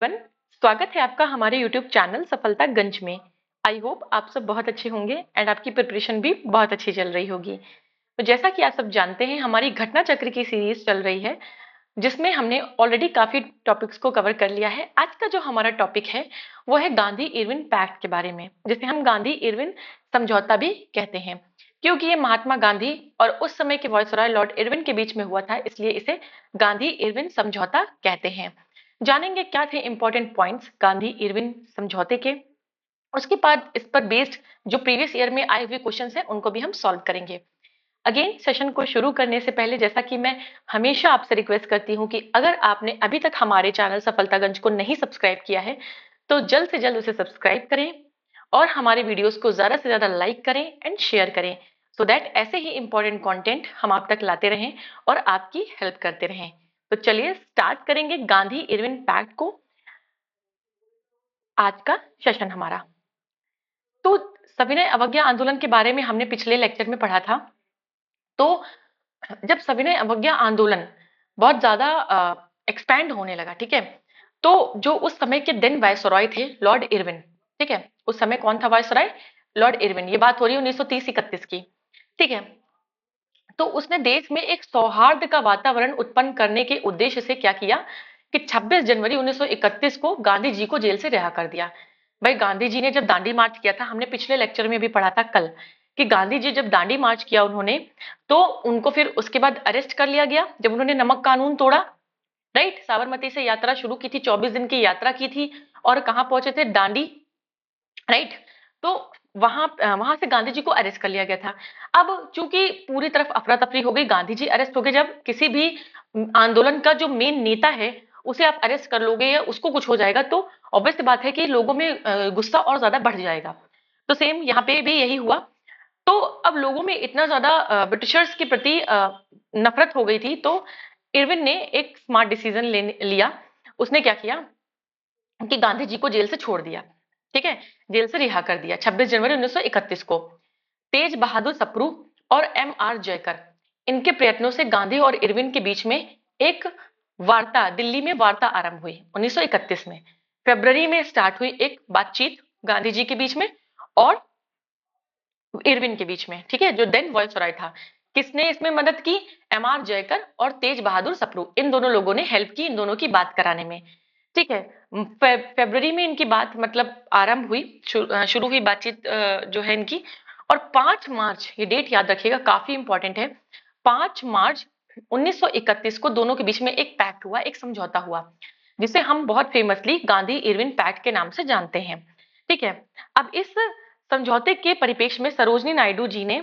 One स्वागत है आपका हमारे यूट्यूब चैनल सफलता गंज में। आई होप आप सब बहुत अच्छे होंगे एंड आपकी प्रिपरेशन भी बहुत अच्छी चल रही होगी। तो जैसा कि आप सब जानते हैं, हमारी घटना चक्र की सीरीज चल रही है जिसमें हमने ऑलरेडी काफी टॉपिक्स को कवर कर लिया है। आज का जो हमारा टॉपिक है वो है गांधी इरविन पैक्ट के बारे में, जिसे हम गांधी इरविन समझौता भी कहते हैं, क्योंकि ये महात्मा गांधी और उस समय के वायसराय लॉर्ड इरविन के बीच में हुआ था, इसलिए इसे गांधी इरविन समझौता कहते हैं। जानेंगे क्या थे इंपॉर्टेंट पॉइंट्स गांधी इरविन समझौते के। उसके बाद इस पर बेस्ड जो प्रीवियस ईयर में आए हुए क्वेश्चंस हैं उनको भी हम सॉल्व करेंगे। अगेन सेशन को शुरू करने से पहले, जैसा कि मैं हमेशा आपसे रिक्वेस्ट करती हूं कि अगर आपने अभी तक हमारे चैनल सफलतागंज को नहीं सब्सक्राइब किया है तो जल्द से जल्द उसे सब्सक्राइब करें और हमारे वीडियोस को ज्यादा से ज्यादा लाइक करें एंड शेयर करें, सो दैट ऐसे ही इंपॉर्टेंट कंटेंट हम आप तक लाते रहें और आपकी हेल्प करते रहें। तो चलिए स्टार्ट करेंगे गांधी इरविन पैक्ट को, आज का सेशन हमारा। तो सविनय अवज्ञा आंदोलन के बारे में हमने पिछले लेक्चर में पढ़ा था। तो जब सविनय अवज्ञा आंदोलन बहुत ज्यादा एक्सपैंड होने लगा, ठीक है, तो जो उस समय के देन वायसरॉय थे लॉर्ड इरविन, ठीक है, उस समय कौन था वायसरॉय? Lord Irwin. ये बात हो रही है 1930-31 की, ठीक है। तो उसने देश में एक सौहार्द का वातावरण उत्पन्न करने के उद्देश्य से क्या किया कि 26 जनवरी 1931 को गांधी जी को जेल से रिहा कर दिया। भाई, गांधी जी ने जब दांडी मार्च किया था, हमने पिछले लेक्चर में भी पढ़ा था कल, कि गांधी जी जब दांडी मार्च किया उन्होंने, तो उनको फिर उसके बाद अरेस्ट कर लिया गया जब उन्होंने नमक कानून तोड़ा। राइट, साबरमती से यात्रा शुरू की थी, 24 दिन की यात्रा की थी और कहाँ पहुंचे थे? दांडी। राइट, तो वहां से गांधी जी को अरेस्ट कर लिया गया था। अब चूंकि पूरी तरफ अफरा तफरी हो गई, गांधी जी अरेस्ट हो गए, जब किसी भी आंदोलन का जो मेन नेता है उसे आप अरेस्ट कर लोगे या उसको कुछ हो जाएगा तो ऑब्वियस बात है कि लोगों में गुस्सा और ज्यादा बढ़ जाएगा। तो सेम यहाँ पे भी यही हुआ। तो अब लोगों में इतना ज्यादा ब्रिटिशर्स के प्रति नफरत हो गई थी, तो इरविन ने एक स्मार्ट डिसीजन लिया। उसने क्या किया कि गांधी जी को जेल से छोड़ दिया, ठीक है, जेल से रिहा कर दिया 26 जनवरी 1931 को। तेज बहादुर सप्रू और एम आर जयकर, इनके प्रयत्नों से गांधी और इरविन के बीच में एक वार्ता, दिल्ली में वार्ता आरंभ हुई 1931 में। फरवरी में स्टार्ट हुई एक बातचीत गांधी जी के बीच में और इरविन के बीच में, ठीक है, जो देन वॉयसरॉय था। किसने इसमें मदद की? एम आर जयकर और तेज बहादुर सप्रू, इन दोनों लोगों ने हेल्प की इन दोनों की बात कराने में, ठीक है। फरवरी में इनकी बात मतलब आरंभ हुई, शुरू हुई बातचीत जो है इनकी। और 5 मार्च, ये डेट याद रखिएगा, काफी इंपॉर्टेंट है, 5 मार्च 1931 को दोनों के बीच में एक पैक्ट हुआ, एक समझौता हुआ, जिसे हम बहुत फेमसली गांधी इरविन पैक्ट के नाम से जानते हैं, ठीक है। अब इस समझौते के परिप्रेक्ष्य में सरोजनी नायडू जी ने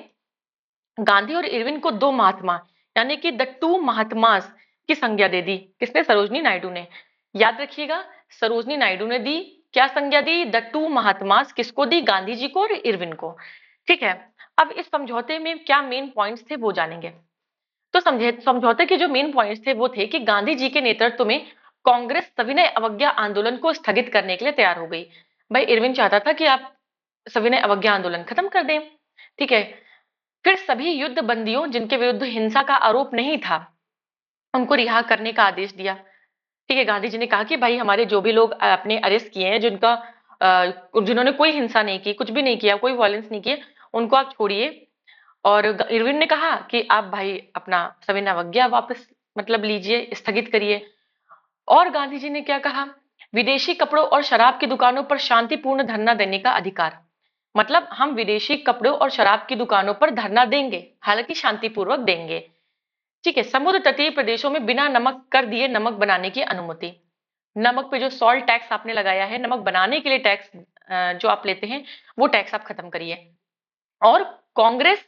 गांधी और इरविन को दो महात्मा, यानी कि द टू महात्मास की संज्ञा दे दी। किसने? सरोजनी नायडू ने। याद रखिएगा, सरोजनी नायडू ने दी, क्या संज्ञा दी? The two mahatmas. किसको दी? गांधी जी को और इरविन को, ठीक है। अब इस समझौते में क्या मेन पॉइंट्स थे वो जानेंगे। तो समझौते के जो मेन पॉइंट्स थे वो थे कि गांधी जी के नेतृत्व में कांग्रेस सविनय अवज्ञा आंदोलन को स्थगित करने के लिए तैयार हो गई। भाई, इरविन चाहता था कि आप सविनय अवज्ञा आंदोलन खत्म कर दें, ठीक है। फिर सभी युद्ध बंदियों जिनके विरुद्ध हिंसा का आरोप नहीं था उनको रिहा करने का आदेश दिया, ठीक है। गांधी जी ने कहा कि भाई, हमारे जो भी लोग अपने अरेस्ट किए हैं, जिन्होंने कोई हिंसा नहीं की, कुछ भी नहीं किया, कोई वायलेंस नहीं किया, उनको आप छोड़िए। और इरविन ने कहा कि आप भाई अपना सविनय अवज्ञा वापस मतलब लीजिए, स्थगित करिए। और गांधी जी ने क्या कहा? विदेशी कपड़ों और शराब की दुकानों पर शांतिपूर्ण धरना देने का अधिकार, मतलब हम विदेशी कपड़ों और शराब की दुकानों पर धरना देंगे, हालांकि शांतिपूर्वक देंगे, ठीक है। समुद्र तटीय प्रदेशों में बिना नमक कर दिए नमक बनाने की अनुमति। नमक पे जो सॉल्ट टैक्स आपने लगाया है, नमक बनाने के लिए टैक्स जो आप लेते हैं, वो टैक्स आप खत्म करिए। और कांग्रेस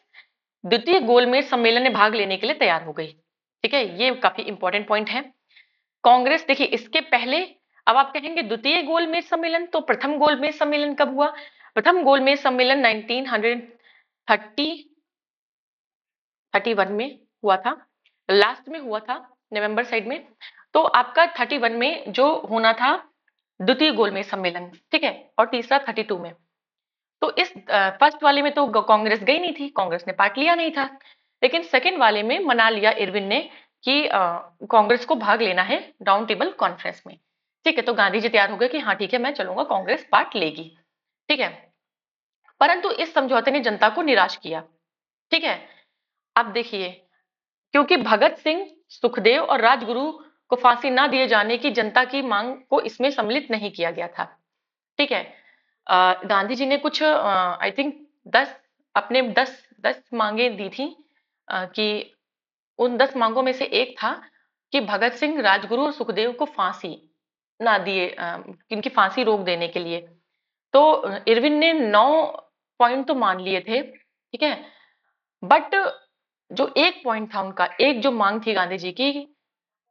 द्वितीय गोलमेज सम्मेलन में भाग लेने के लिए तैयार हो गई, ठीक है। ये काफी इंपॉर्टेंट पॉइंट है। कांग्रेस, देखिए इसके पहले, अब आप कहेंगे द्वितीय गोलमेज सम्मेलन, तो प्रथम गोलमेज सम्मेलन कब हुआ? प्रथम गोलमेज सम्मेलन 1931 में हुआ था, लास्ट में हुआ था, नवंबर साइड में। तो आपका 31 में जो होना था द्वितीय गोलमेज सम्मेलन, ठीक है, और तीसरा 32 में। तो इस फर्स्ट वाले में तो कांग्रेस गई नहीं थी, कांग्रेस ने पार्ट लिया नहीं था, लेकिन सेकंड वाले में मना लिया इरविन ने कि कांग्रेस को भाग लेना है राउंड टेबल कॉन्फ्रेंस में, ठीक है, तो गांधी जी तैयार हो गए कि हाँ ठीक है, मैं चलूंगा, कांग्रेस पार्ट लेगी। ठीक है, परंतु इस समझौते ने जनता को निराश किया। ठीक है, अब देखिए, क्योंकि भगत सिंह, सुखदेव और राजगुरु को फांसी ना दिए जाने की जनता की मांग को इसमें सम्मिलित नहीं किया गया था। ठीक है, गांधी जी ने कुछ आई थिंक 10 अपने 10 मांगे दी थी, कि उन 10 मांगों में से एक था कि भगत सिंह, राजगुरु और सुखदेव को फांसी ना दिए, इनकी फांसी रोक देने के लिए। तो इरविन ने 9 पॉइंट तो मान लिए थे, ठीक है, बट जो एक पॉइंट था उनका, एक जो मांग थी गांधी जी की,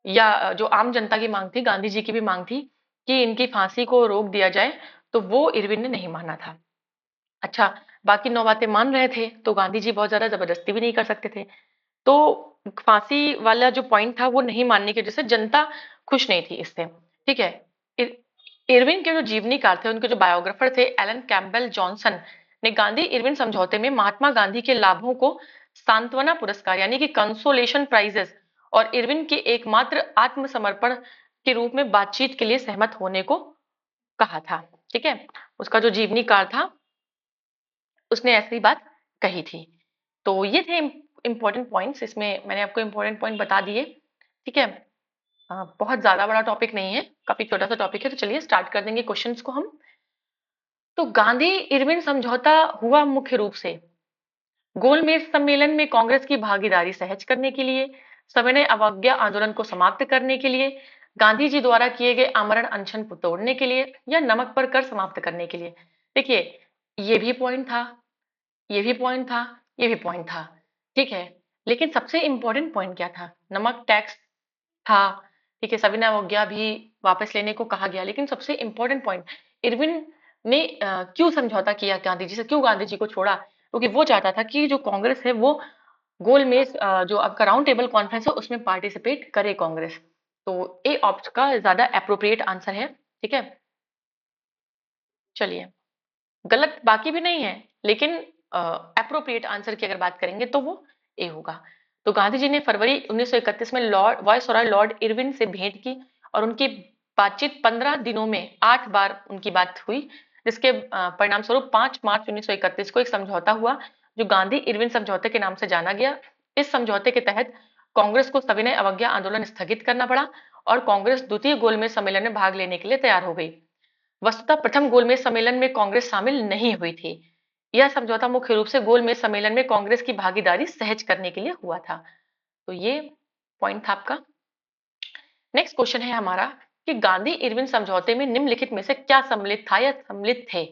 या जो आम जनता की मांग थी, गांधी जी की भी मांग थी कि इनकी फांसी को रोक दिया जाए, तो वो इरविन ने नहीं माना था। अच्छा, बाकी 9 बातें मान रहे थे, तो गांधी जी बहुत ज्यादा जबरदस्ती भी नहीं कर सकते थे। तो फांसी वाला जो पॉइंट था वो नहीं मानने की वजह से जनता खुश नहीं थी इससे। ठीक है, इ- इरविन के जो जीवनीकार थे, उनके जो बायोग्राफर थे एलन कैम्पबेल जॉनसन, ने गांधी इरविन समझौते में महात्मा गांधी के लाभों को सांत्वना पुरस्कार यानी कि कंसोलेशन प्राइजेस और इरविन के एकमात्र आत्मसमर्पण के रूप में बातचीत के लिए सहमत होने को कहा था। ठीक है, उसका जो जीवनीकार था उसने ऐसी बात कही थी। तो ये थे इंपॉर्टेंट पॉइंट्स, इसमें मैंने आपको इंपॉर्टेंट पॉइंट बता दिए। ठीक है, बहुत ज्यादा बड़ा टॉपिक नहीं है, काफी छोटा सा टॉपिक है, तो चलिए स्टार्ट कर देंगे क्वेश्चंस को हम। तो गांधी इरविन समझौता हुआ मुख्य रूप से गोलमेज सम्मेलन में कांग्रेस की भागीदारी सहज करने के लिए, सविनय अवज्ञा आंदोलन को समाप्त करने के लिए, गांधी जी द्वारा किए गए आमरण अनशन को तोड़ने के लिए, या नमक पर कर समाप्त करने के लिए। देखिए, ये भी पॉइंट था, ये भी पॉइंट था, ये भी पॉइंट था। ठीक है, लेकिन सबसे इंपॉर्टेंट पॉइंट क्या था? नमक टैक्स था। ठीक है, सविनय अवज्ञा भी वापस लेने को कहा गया, लेकिन सबसे इंपॉर्टेंट पॉइंट, इरविन ने क्यों समझौता किया गांधी जी से, क्यों गांधी जी को छोड़ा? क्योंकि वो चाहता था कि जो कांग्रेस है वो गोलमेज, जो आपका राउंड टेबल कॉन्फ्रेंस है उसमें पार्टिसिपेट करे कांग्रेस। तो ए ऑप्शन का ज्यादा अप्रोप्रिएट आंसर है। ठीक है, चलिए, गलत बाकी भी नहीं है, लेकिन अप्रोप्रिएट आंसर की अगर बात करेंगे तो वो ए होगा। तो गांधी जी ने फरवरी 1931 में लॉर्ड वायसरॉय लॉर्ड इरविन से भेंट की और उनकी बातचीत 15 दिनों में 8 बार उनकी बात हुई, जिसके परिणाम स्वरूप 5 मार्च 1931 को एक समझौता हुआ जो गांधी इरविन समझौते के नाम से जाना गया। इस समझौते के तहत कांग्रेस को सविनय अवज्ञा आंदोलन स्थगित करना पड़ा और कांग्रेस द्वितीय गोलमेज सम्मेलन में भाग लेने के लिए तैयार हो गई। वस्तुतः प्रथम गोलमेज सम्मेलन में कांग्रेस शामिल नहीं हुई थी। यह समझौता मुख्य रूप से गोलमेज सम्मेलन में कांग्रेस की भागीदारी सहज करने के लिए हुआ था। तो ये पॉइंट था आपका। नेक्स्ट क्वेश्चन है हमारा कि गांधी इरविन समझौते में निम्नलिखित में से क्या सम्मिलित था या सम्मिलित थे?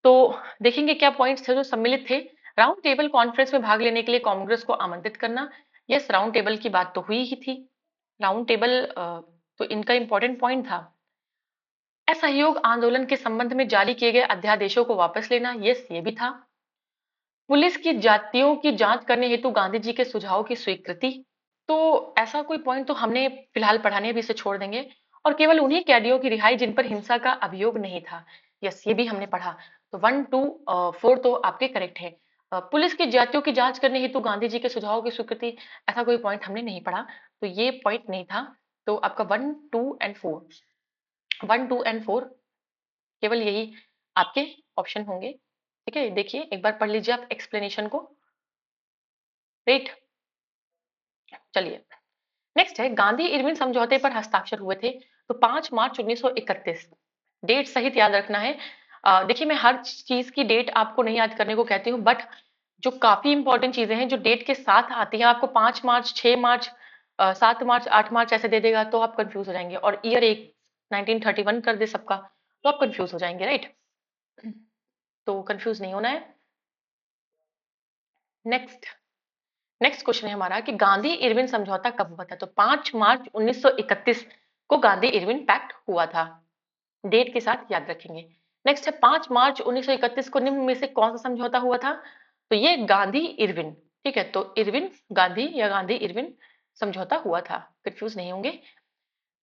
तो देखेंगे क्या पॉइंट्स थे जो सम्मिलित थे। राउंड टेबल कॉन्फ्रेंस में भाग लेने के लिए कांग्रेस को आमंत्रित करना। यस, राउंड टेबल की बात तो हुई ही थी। राउंड टेबल तो इनका इंपॉर्टेंट पॉइंट था। असहयोग आंदोलन के संबंध में जारी किए गए अध्यादेशों को वापस लेना, यस ये भी था। पुलिस की जातियों की जांच करने हेतु गांधी जी के सुझाव की स्वीकृति। तो ऐसा कोई पॉइंट तो हमने फिलहाल पढ़ाने भी से छोड़ देंगे, और केवल उन्हीं कैदियों की रिहाई जिन पर हिंसा का अभियोग नहीं था। यस, ये भी हमने पढ़ा। तो 1, 2, 4 तो आपके करेक्ट है। पुलिस की जातियों की जांच करने हेतु गांधी जी के सुझाव की स्वीकृति, ऐसा कोई पॉइंट हमने नहीं पढ़ा, तो ये पॉइंट नहीं था। तो आपका 1, 2 एंड 4, 1, 2 एंड 4 केवल यही आपके ऑप्शन होंगे। ठीक है, देखिए एक बार पढ़ लीजिए आप एक्सप्लेनेशन को। राइट, चलिए, नेक्स्ट है गांधी इरविन समझौते पर हस्ताक्षर हुए थे। तो 5 मार्च 1931, डेट सहित याद रखना है। देखिए, मैं हर चीज की डेट आपको नहीं याद करने को कहती हूँ, बट जो काफी इंपॉर्टेंट चीजें हैं जो डेट के साथ आती हैं, आपको 5 मार्च, 6 मार्च, 7 मार्च, 8 मार्च ऐसे दे देगा तो आप कंफ्यूज हो जाएंगे, और ईयर एक 1931 कर दे सबका तो आप कंफ्यूज हो जाएंगे। राइट, तो कंफ्यूज नहीं होना है। नेक्स्ट नेक्स्ट क्वेश्चन है हमारा कि गांधी इरविन समझौता कब हुआ था? तो 5 मार्च 1931 को गांधी इरविन पैक्ट हुआ था। डेट के साथ याद रखेंगे। नेक्स्ट है 5 मार्च 1931 को निम्न में से कौन सा समझौता हुआ था? तो ये गांधी इरविन। ठीक है, तो इरविन गांधी या गांधी इरविन समझौता हुआ था, कंफ्यूज नहीं होंगे।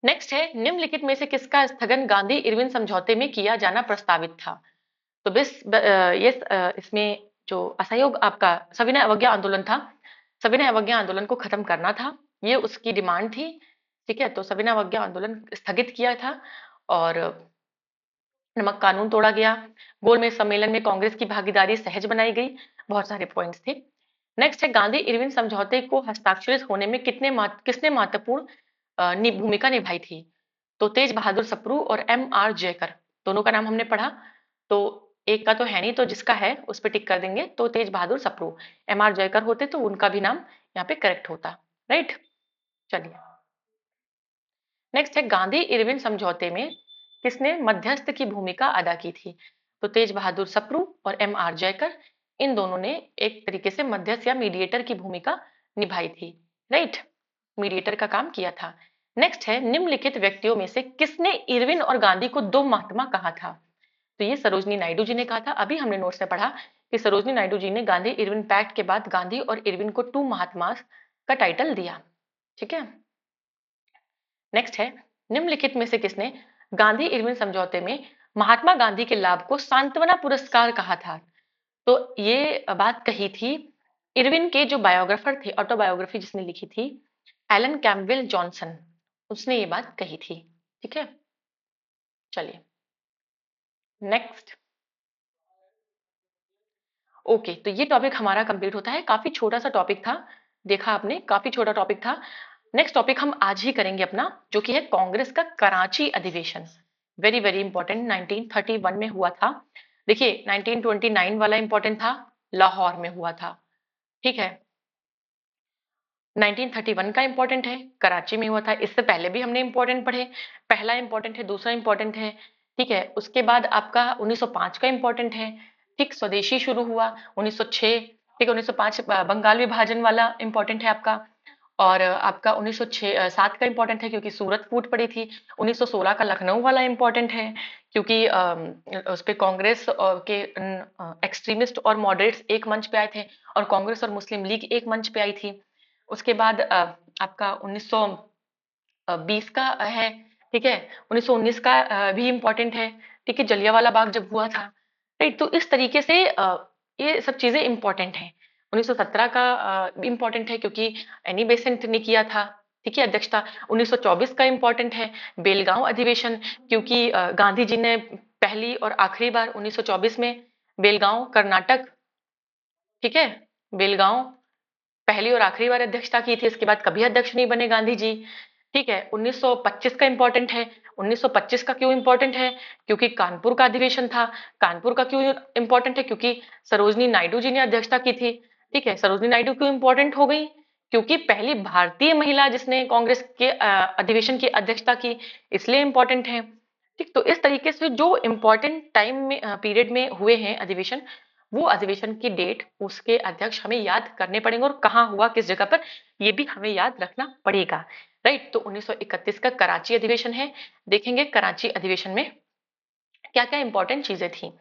नेक्स्ट है निम्नलिखित में से किसका स्थगन गांधी इरविन समझौते में किया जाना प्रस्तावित था? तो ये इसमें जो असहयोग आपका सविनय अवज्ञा आंदोलन था, सविनय अवज्ञा आंदोलन को खत्म करना था, ये उसकी डिमांड थी। ठीक है, तो सविनय अवज्ञा आंदोलन स्थगित किया था और नमक कानून तोड़ा गया। गोलमेज सम्मेलन में कांग्रेस की भागीदारी सहज बनाई गई। बहुत सारे पॉइंट्स थे। नेक्स्ट है गांधी इरविन समझौते को हस्ताक्षरित होने में किसने महत्वपूर्ण भूमिका निभाई थी? तो तेज बहादुर सप्रू और एम आर जयकर, दोनों का नाम हमने पढ़ा। तो एक का तो है नहीं, तो जिसका है उस पर टिक कर देंगे। तो तेज बहादुर सप्रू, एम आर जयकर होते तो उनका भी नाम यहाँ पे करेक्ट होता। राइट, चलिए नेक्स्ट है गांधी इरविन समझौते में किसने मध्यस्थ की भूमिका अदा की थी? तो तेज बहादुर सप्रू और एम आर जयकर, इन दोनों ने एक तरीके से मध्यस्थ या मीडिएटर की भूमिका निभाई थी। राइट, मीडिएटर का काम किया था। नेक्स्ट है निम्नलिखित व्यक्तियों में से किसने इरविन और गांधी को दो महात्मा कहा था? तो ये सरोजनी नायडू जी ने कहा था। अभी हमने नोट्स में पढ़ा कि सरोजनी नायडू जी ने गांधी इरविन पैक्ट के बाद गांधी और इरविन को टू महात्मा का टाइटल दिया। ठीक है, नेक्स्ट है निम्नलिखित में से किसने गांधी इरविन समझौते में महात्मा गांधी के लाभ को सांत्वना पुरस्कार कहा था? तो ये बात कही थी इरविन के जो बायोग्राफर थे, ऑटोबायोग्राफी जिसने लिखी थी, एलन कैम्पबेल जॉनसन, उसने ये बात कही थी। ठीक है, चलिए नेक्स्ट। ओके, तो ये टॉपिक हमारा कंप्लीट होता है। काफी छोटा सा टॉपिक था, देखा आपने, काफी छोटा टॉपिक था। नेक्स्ट टॉपिक हम आज ही करेंगे अपना, जो कि है कांग्रेस का कराची अधिवेशन। वेरी वेरी इंपॉर्टेंट, 1931 में हुआ था। देखिए 1929 वाला इंपॉर्टेंट था, लाहौर में हुआ था। ठीक है, 1931 का इंपॉर्टेंट है, कराची में हुआ था। इससे पहले भी हमने इंपॉर्टेंट पढ़े, पहला इंपॉर्टेंट है, दूसरा इंपॉर्टेंट है। ठीक है, उसके बाद आपका 1905 का इंपॉर्टेंट है। ठीक, स्वदेशी शुरू हुआ 1906। ठीक है, 1905 बंगाल विभाजन वाला इंपॉर्टेंट है आपका। और आपका 1906 7 का इंपॉर्टेंट है क्योंकि सूरत फूट पड़ी थी। 1916 का लखनऊ वाला इंपॉर्टेंट है क्योंकि उस पे कांग्रेस और के एक्सट्रीमिस्ट और मॉडरेट्स एक मंच पे आए थे और कांग्रेस और मुस्लिम लीग एक मंच पे आई थी। उसके बाद आपका 1920 का है। ठीक है, 1919 का भी इम्पोर्टेंट है। ठीक है, जलियांवाला बाग जब हुआ था। राइट, तो इस तरीके से ये सब चीजें इंपॉर्टेंट हैं। 1917 का इम्पोर्टेंट है क्योंकि एनी बेसेंट ने किया था। ठीक है, अध्यक्षता। 1924 का इम्पोर्टेंट है, बेलगांव अधिवेशन, क्योंकि गांधी जी ने पहली और आखिरी बार 1924 में बेलगांव कर्नाटक, ठीक है, बेलगांव पहली और आखिरी बार अध्यक्षता की थी। इसके बाद कभी अध्यक्ष नहीं बने गांधी जी। ठीक है, 1925 का इंपॉर्टेंट है। 1925 का क्यों इंपॉर्टेंट है? क्योंकि कानपुर का अधिवेशन था। कानपुर का क्यों इंपॉर्टेंट है? क्योंकि सरोजनी नायडू जी ने अध्यक्षता की थी। ठीक है, सरोजनी नायडू क्यों इंपॉर्टेंट हो गई? क्योंकि पहली भारतीय महिला जिसने कांग्रेस के अधिवेशन की अध्यक्षता की, इसलिए इंपॉर्टेंट है। ठीक, तो इस तरीके से जो इंपॉर्टेंट टाइम में पीरियड में हुए हैं अधिवेशन, वो अधिवेशन की डेट, उसके अध्यक्ष हमें याद करने पड़ेंगे और कहाँ हुआ, किस जगह पर, ये भी हमें याद रखना पड़ेगा। राइट, तो 1931 का कराची अधिवेशन है। देखेंगे कराची अधिवेशन में क्या क्या इंपॉर्टेंट चीजें थी।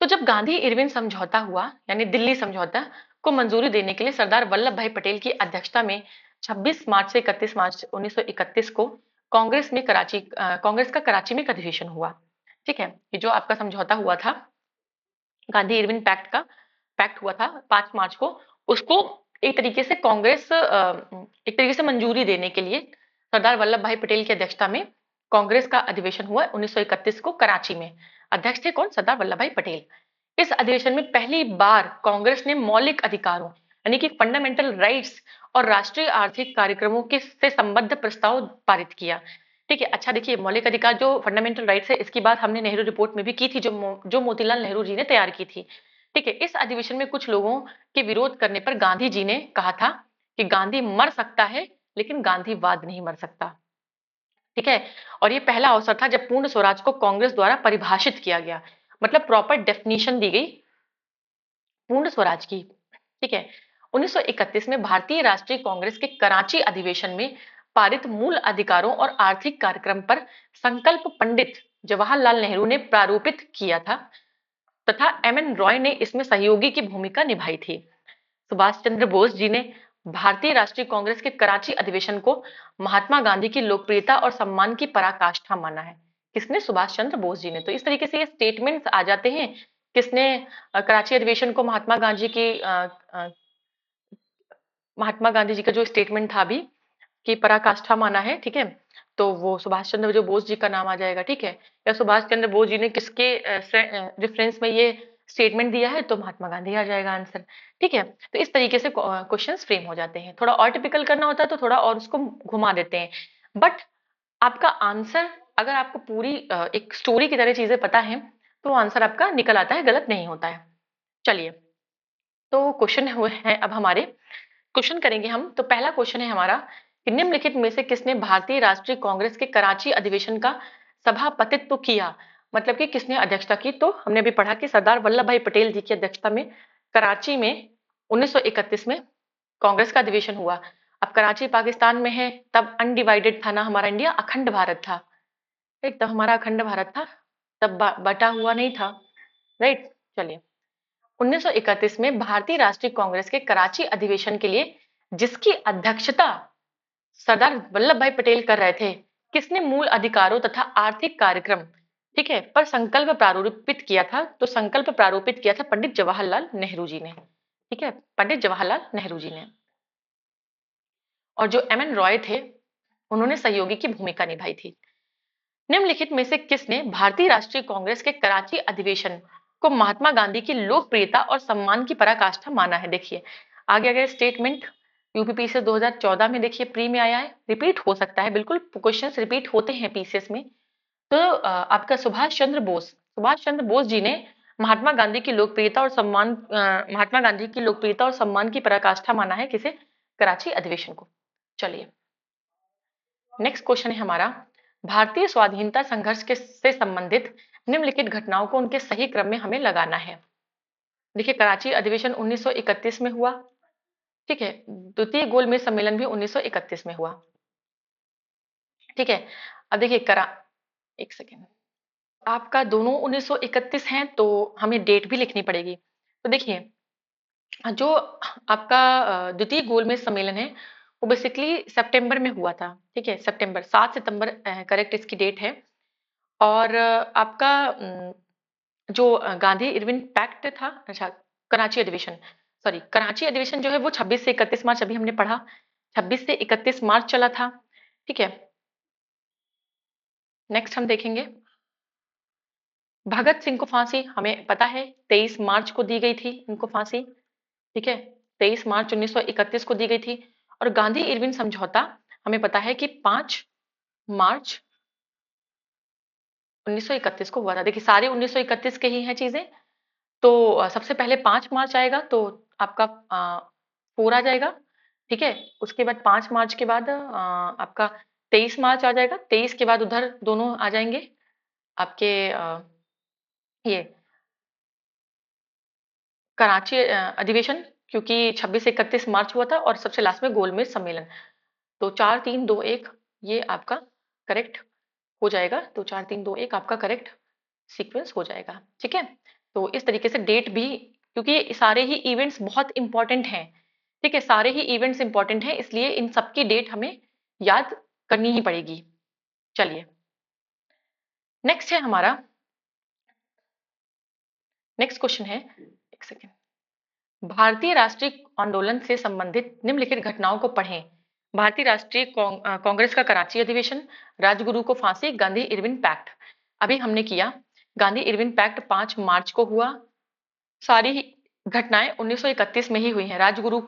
तो जब गांधी इरविन समझौता हुआ, यानी दिल्ली समझौता को मंजूरी देने के लिए सरदार वल्लभ भाई पटेल की अध्यक्षता में 26 मार्च से 31 मार्च 1931 को कांग्रेस का कराची में एक अधिवेशन हुआ। ठीक है, ये जो आपका समझौता हुआ था, गांधी इरविन पैक्ट हुआ था 5 मार्च को, उसको एक तरीके से एक तरीके से मंजूरी देने के लिए सरदार वल्लभ भाई पटेल की अध्यक्षता में कांग्रेस का अधिवेशन हुआ 1931 को कराची में। अध्यक्ष थे कौन? सरदार वल्लभ भाई पटेल। इस अधिवेशन में पहली बार कांग्रेस ने मौलिक अधिकारों, यानी कि फंडामेंटल राइट्स और राष्ट्रीय आर्थिक कार्यक्रमों के से संबद्ध प्रस्ताव पारित किया। ठीक है, अच्छा देखिए, मौलिक अधिकार जो फंडामेंटल राइट्स है, इसकी बात हमने नेहरू रिपोर्ट में भी की थी, जो मोतीलाल नेहरू जी ने तैयार की थी। ठीक है, इस अधिवेशन में कुछ लोगों के विरोध करने पर गांधी जी ने कहा था कि गांधी मर सकता है लेकिन गांधीवाद नहीं मर सकता। ठीक है, और ये पहला अवसर था जब पूर्ण स्वराज को कांग्रेस द्वारा परिभाषित किया गया, मतलब प्रॉपर डेफिनेशन दी गई पूर्ण स्वराज की। ठीक है, 1931 में भारतीय राष्ट्रीय कांग्रेस के कराची अधिवेशन में पारित मूल अधिकारों और आर्थिक कार्यक्रम पर संकल्प पंडित जवाहरलाल नेहरू ने प्रारूपित किया था तथा एम एन रॉय ने इसमें सहयोगी की भूमिका निभाई थी। सुभाष चंद्र बोस जी ने भारतीय राष्ट्रीय कांग्रेस के कराची अधिवेशन को महात्मा गांधी की लोकप्रियता और सम्मान की पराकाष्ठा माना है। किसने? सुभाष चंद्र बोस जी ने। तो इस तरीके से ये स्टेटमेंट्स आ जाते हैं। किसने कराची अधिवेशन को महात्मा गांधी की महात्मा गांधी जी का जो स्टेटमेंट था अभी, की पराकाष्ठा माना है, ठीक है, तो वो सुभाष चंद्र जो बोस जी का नाम आ जाएगा, ठीक है, या सुभाष चंद्र बोस जी ने किसके रेफरेंस में ये स्टेटमेंट दिया है, तो महात्मा गांधी आ जाएगा आंसर, ठीक है। तो इस तरीके से क्वेश्चंस फ्रेम हो जाते हैं। थोड़ा और टिपिकल करना होता है तो थोड़ा और उसको घुमा देते हैं, बट आपका आंसर अगर आपको पूरी एक स्टोरी की तरह चीजें पता है तो आंसर आपका निकल आता है, गलत नहीं होता है। चलिए, तो क्वेश्चन हुए हैं अब हमारे, क्वेश्चन करेंगे हम। तो पहला क्वेश्चन है हमारा कि निम्नलिखित में से किसने भारतीय राष्ट्रीय कांग्रेस के कराची अधिवेशन का सभापतित्व किया, मतलब कि किसने अध्यक्षता की। तो हमने अभी पढ़ा कि सरदार वल्लभ भाई पटेल जी की अध्यक्षता में कराची में 1931 में कांग्रेस का अधिवेशन हुआ। अब कराची पाकिस्तान में है, तब अनडिवाइडेड था ना हमारा इंडिया, अखंड भारत था, राइट, तब हमारा अखंड भारत था, तब बटा हुआ नहीं था, राइट। चलिए, 1931 में भारतीय राष्ट्रीय कांग्रेस के कराची अधिवेशन के लिए जिसकी अध्यक्षता सरदार वल्लभ भाई पटेल कर रहे थे, किसने मूल अधिकारों तथा आर्थिक कार्यक्रम, ठीक है, पर संकल्प प्रारूपित किया था। तो संकल्प प्रारूपित किया था पंडित जवाहरलाल नेहरू जी ने, ठीक है, पंडित जवाहरलाल नेहरू जी ने। और जो एम एन रॉय थे, उन्होंने सहयोगी की भूमिका निभाई थी। निम्नलिखित में से किसने भारतीय राष्ट्रीय कांग्रेस के कराची अधिवेशन को महात्मा गांधी की लोकप्रियता और सम्मान की पराकाष्ठा माना है। देखिए, आगे आगे स्टेटमेंट यूपीपी से 2014 में देखिए प्री में आया है, रिपीट हो सकता है, बिल्कुल क्वेश्चंस रिपीट होते हैं पीसीएस में। तो आपका सुभाष चंद्र बोस जी ने महात्मा गांधी की लोकप्रियता और सम्मान महात्मा गांधी की लोकप्रियता और सम्मान की पराकाष्ठा माना है किसे, कराची अधिवेशन को। चलिए, नेक्स्ट क्वेश्चन है हमारा, भारतीय स्वाधीनता संघर्ष के से संबंधित निम्नलिखित घटनाओं को उनके सही क्रम में हमें लगाना है। देखिए, कराची अधिवेशन 1931 में हुआ, ठीक है, द्वितीय गोलमेज सम्मेलन भी 1931 में हुआ, ठीक है। अब देखिए एक सेकेंड, आपका दोनों 1931 हैं तो हमें डेट भी लिखनी पड़ेगी। तो देखिए, जो आपका द्वितीय गोलमेज सम्मेलन है वो बेसिकली सितंबर में हुआ था, ठीक है, सितंबर 7 सितंबर करेक्ट इसकी डेट है। और आपका जो गांधी इरविन पैक्ट था, अच्छा, कराची अधिवेशन, सॉरी, कराची अधिवेशन जो है वो 26 से 31 मार्च, अभी हमने पढ़ा 26 से 31 मार्च चला था, ठीक है। नेक्स्ट हम देखेंगे, भगत सिंह को फांसी हमें पता है 23 मार्च को दी गई थी इनको फांसी, ठीक है, 23 मार्च 1931 को दी गई थी। और गांधी इरविन समझौता हमें पता है कि 5 मार्च 1931 को हुआ था। देखिए, सारे 1931 के ही हैं चीजें। तो सबसे पहले 5 मार्च आएगा तो आपका 4 आ जाएगा, ठीक है। उसके बाद 5 मार्च के बाद आपका 23 मार्च आ जाएगा, 23 के बाद उधर दोनों आ जाएंगे आपके ये कराची अधिवेशन, क्योंकि 26 से 31 मार्च हुआ था, और सबसे लास्ट में गोलमेज सम्मेलन। तो 4 3 2 1 ये आपका करेक्ट हो जाएगा। तो 4 3 2 1 आपका करेक्ट सीक्वेंस हो जाएगा, ठीक है। तो इस तरीके से डेट भी, क्योंकि सारे ही इवेंट्स बहुत इंपॉर्टेंट हैं, ठीक है, सारे ही इवेंट्स इंपॉर्टेंट हैं, इसलिए इन सबकी डेट हमें याद करनी ही पड़ेगी। चलिए, नेक्स्ट है हमारा, नेक्स्ट क्वेश्चन है, एक सेकेंड, भारतीय राष्ट्रीय आंदोलन से संबंधित निम्नलिखित घटनाओं को पढ़ें। भारतीय राष्ट्रीय कांग्रेस का कराची अधिवेशन, राजगुरु को फांसी, गांधी इरविन पैक्ट। अभी हमने किया, गांधी इरविन पैक्ट 5 मार्च को हुआ, सारी ही घटनाएं 1931 में ही हुई हैं। राजगुरु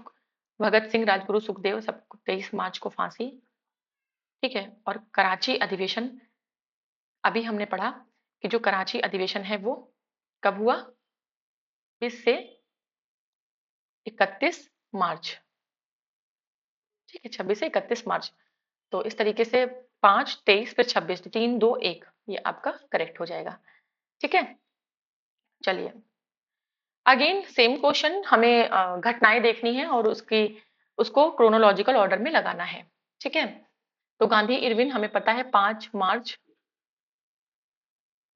भगत सिंह, राजगुरु सुखदेव, सबको 23 मार्च को फांसी, ठीक है। और कराची अधिवेशन अभी हमने पढ़ा कि जो कराची अधिवेशन है वो कब हुआ, 20 से 31 मार्च, ठीक है, 26 से 31 मार्च। तो इस तरीके से 5 23 फिर 26, 3 2 1 ये आपका करेक्ट हो जाएगा, ठीक है। चलिए, अगेन सेम क्वेश्चन, हमें घटनाएं देखनी है और उसको क्रोनोलॉजिकल ऑर्डर में लगाना है, ठीक है। तो गांधी इरविन हमें पता है 5 मार्च।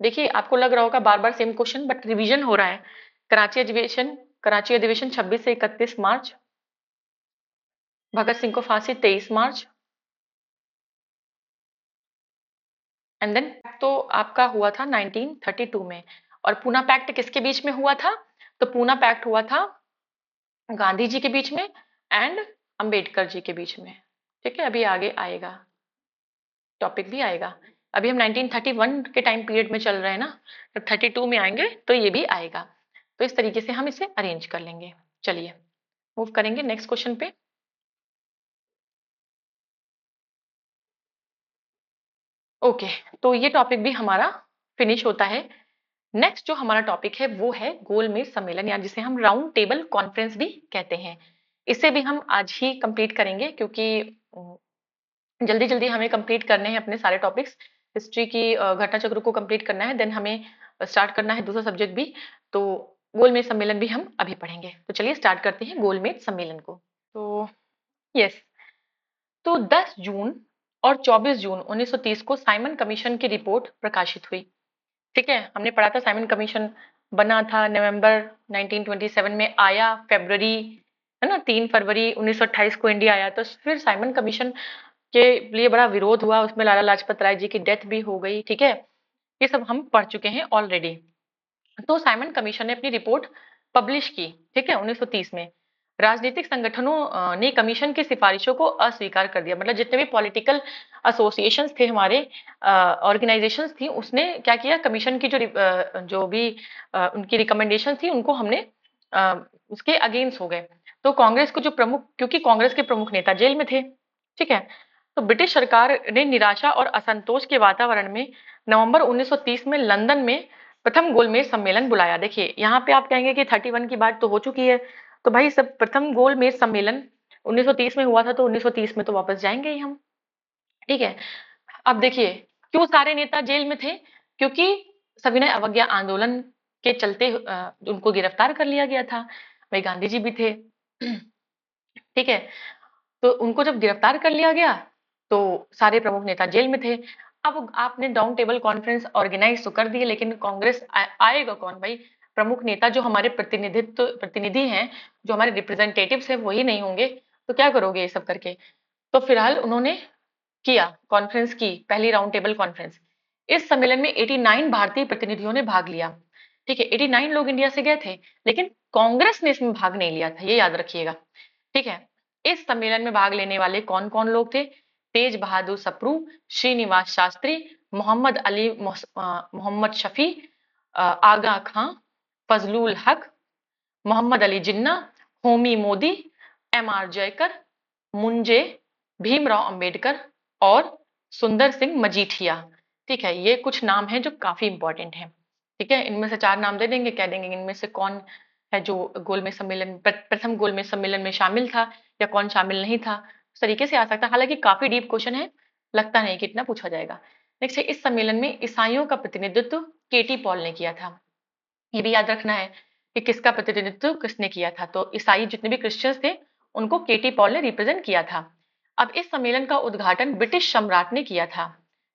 देखिए, आपको लग रहा होगा बार बार सेम क्वेश्चन, बट रिवीजन हो रहा है। कराची अधिवेशन 26 से 31 मार्च, भगत सिंह को फांसी 23 मार्च, एंड देन तो आपका हुआ था 1932 में। और पूना पैक्ट किसके बीच में हुआ था, तो पूना पैक्ट हुआ था गांधी जी के बीच में एंड अंबेडकर जी के बीच में, ठीक है, अभी आगे आएगा, टॉपिक भी आएगा। अभी हम 1931 के टाइम पीरियड में चल रहे हैं ना, जब 32 में आएंगे तो ये भी आएगा। तो इस तरीके से हम इसे अरेंज कर लेंगे। चलिए मूव करेंगे नेक्स्ट क्वेश्चन पे। ओके, तो ये टॉपिक भी हमारा फिनिश होता है। नेक्स्ट जो हमारा टॉपिक है वो है गोलमेज सम्मेलन, या जिसे हम राउंड टेबल कॉन्फ्रेंस भी कहते हैं। इसे भी हम आज ही कंप्लीट करेंगे, क्योंकि जल्दी जल्दी हमें कंप्लीट करने हैं अपने सारे टॉपिक्स। हिस्ट्री की घटना चक्र को कंप्लीट करना है, देन हमें स्टार्ट करना है दूसरा सब्जेक्ट भी। तो गोलमेज सम्मेलन भी हम अभी पढ़ेंगे। तो चलिए स्टार्ट करते हैं गोलमेज सम्मेलन को। तो यस, तो 10 जून और 24 जून 1930 को साइमन कमीशन की रिपोर्ट प्रकाशित हुई। ठीक है, हमने पढ़ा था साइमन कमीशन बना था नवंबर 1927 में, आया फरवरी, है ना, 3 फरवरी 1928 को इंडिया आया। तो फिर साइमन कमीशन के लिए बड़ा विरोध हुआ, उसमें लाला लाजपत राय जी की डेथ भी हो गई। ठीक है, ये सब हम पढ़ चुके हैं ऑलरेडी। तो साइमन कमीशन ने अपनी रिपोर्ट पब्लिश की, ठीक है, 1930 में। राजनीतिक संगठनों ने कमीशन की सिफारिशों को अस्वीकार कर दिया। मतलब जितने भी पॉलिटिकल एसोसिएशंस थे, हमारे ऑर्गेनाइजेशंस थी, उसने क्या किया, कमीशन की जो भी उनकी रिकमेंडेशन थी उनको हमने उसके अगेंस्ट हो गए। तो कांग्रेस को जो प्रमुख, क्योंकि कांग्रेस के प्रमुख नेता जेल में थे, ठीक है, तो ब्रिटिश सरकार ने निराशा और असंतोष के वातावरण में नवंबर 1930 में लंदन में प्रथम गोलमेज सम्मेलन बुलाया। देखिए यहाँ पे आप कहेंगे कि 31 की बात तो हो चुकी है, तो भाई सब प्रथम गोलमेज सम्मेलन 1930 में हुआ था, तो 1930 में तो वापस जाएंगे ही हम। ठीक है, अब देखिए क्यों सारे नेता जेल में थे, क्योंकि सविनय अवज्ञा आंदोलन के चलते उनको गिरफ्तार कर लिया गया था। भाई गांधी जी भी थे। ठीक है, तो उनको जब गिरफ्तार कर लिया गया तो सारे प्रमुख नेता जेल में थे। अब आपने डाउन टेबल कॉन्फ्रेंस ऑर्गेनाइज तो कर दी है, लेकिन कांग्रेस आएगा कौन भाई? प्रमुख नेता जो हमारे प्रतिनिधि हैं, जो हमारे रिप्रेजेंटेटिव्स हैं, वही नहीं होंगे, तो क्या करोगे ये सब करके? तो फिलहाल उन्होंने किया, कॉन्फ्रेंस की, पहली राउंड टेबल कॉन्फ्रेंस। इस सम्मेलन में 89 भारतीय प्रतिनिधियों ने भाग लिया। ठीक है, 89 लोग इंडिया से गए थे, लेकिन कांग्रेस ने इसमें भाग नहीं लिया था, ये याद रखिएगा। ठीक है, इस सम्मेलन में भाग लेने वाले कौन कौन लोग थे? तेज बहादुर सप्रू, श्रीनिवास शास्त्री, मोहम्मद अली, मोहम्मद शफी, आगा खां, फजलुल हक, मोहम्मद अली जिन्ना, होमी मोदी, एम आर जयकर, मुंजे, भीमराव अंबेडकर और सुंदर सिंह मजीठिया। ठीक है, ये कुछ नाम हैं जो काफी इंपॉर्टेंट हैं। ठीक है, इनमें से 4 नाम दे देंगे, कह देंगे इनमें से कौन है जो गोलमेज सम्मेलन, प्रथम गोलमेज सम्मेलन में शामिल था, या कौन शामिल नहीं था। इस तरीके से आ सकता है, हालांकि काफी डीप क्वेश्चन है, लगता नहीं कि इतना पूछा जाएगा। नेक्स्ट है, इस सम्मेलन में ईसाइयों का प्रतिनिधित्व केटी पॉल ने किया था। ये भी याद रखना है कि किसका प्रतिनिधित्व किसने किया था। तो ईसाई जितने भी क्रिश्चियंस थे, उनको केटी पॉल ने रिप्रेजेंट किया था। अब इस सम्मेलन का उद्घाटन ब्रिटिश सम्राट ने किया था।